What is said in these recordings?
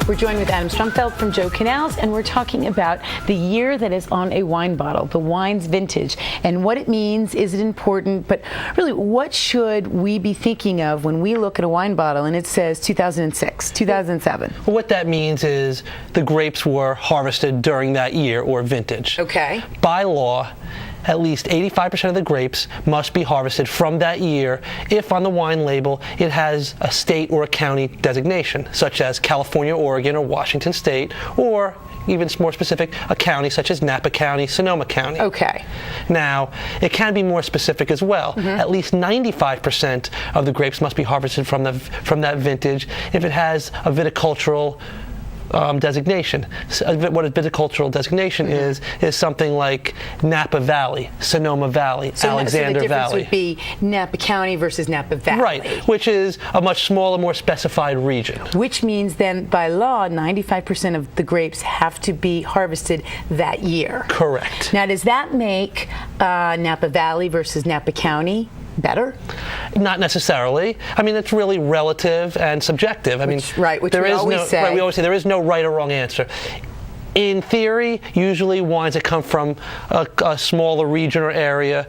We're joined with Adam Strumfeld from Joe Canals, and we're talking about the year that is on a wine bottle, the wine's vintage, and what it means. Is it important? But really, what should we be thinking of when we look at a wine bottle and it says 2006, 2007? Well, what that means is the grapes were harvested during that year or vintage. Okay. By law, at least 85% of the grapes must be harvested from that year if on the wine label it has a state or a county designation, such as California, Oregon, or Washington State, or even more specific, a county such as Napa County, Sonoma County. Okay. Now, it can be more specific as well. At least 95% of the grapes must be harvested from that vintage if it has a viticultural designation. So, what a viticultural designation is something like Napa Valley, Sonoma Valley, Alexander Valley. So the difference Valley. would be Napa County versus Napa Valley. Right, which is a much smaller, more specified region. Which means then, by law, 95% of the grapes have to be harvested that year. Correct. Now, does that make Napa Valley versus Napa County better? Not necessarily. I mean, it's really relative and subjective. Which we always say. Right, we always say there is no right or wrong answer. In theory, usually wines that come from a smaller region or area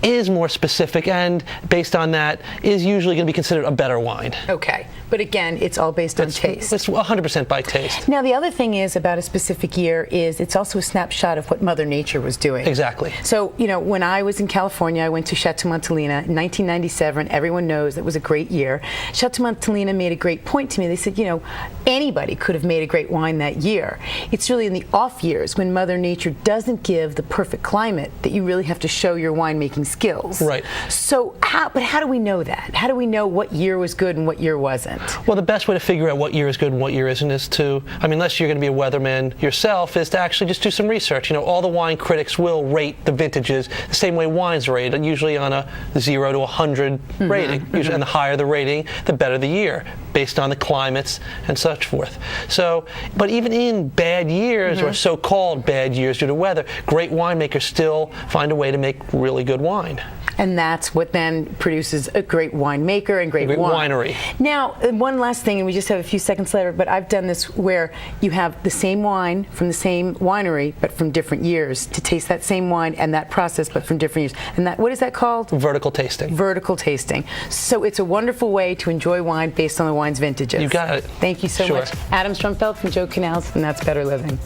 is more specific, and based on that is usually going to be considered a better wine. Okay, but again, it's all based on taste. It's 100% by taste. Now, the other thing is about a specific year is it's also a snapshot of what Mother Nature was doing. Exactly. So, you know, when I was in California, I went to Chateau Montelena in 1997. Everyone knows it was a great year. Chateau Montelena made a great point to me. They said, you know, anybody could have made a great wine that year. It's really in the off years when Mother Nature doesn't give the perfect climate that you really have to show your winemaking skills. Right. So, how do we know that? How do we know what year was good and what year wasn't? Well, the best way to figure out what year is good and what year isn't is to, I mean, unless you're going to be a weatherman yourself, is to actually just do some research. You know, all the wine critics will rate the vintages the same way wines are rated, usually on a 0 to 100 rating. Usually, and the higher the rating, the better the year, based on the climates and such forth. So, but even in bad years or so-called bad years due to weather, great winemakers still find a way to make really good wine. And that's what then produces a great winemaker and great wine. Winery. Now, one last thing, and we just have a few seconds later, but I've done this where you have the same wine from the same winery, but from different years, to taste that same wine and that process, but from different years. And that, what is that called? Vertical tasting. Vertical tasting. So it's a wonderful way to enjoy wine based on the wine's vintages. You got it. Thank you so much. Adam Strumfeld from Joe Canals, and that's Better Living.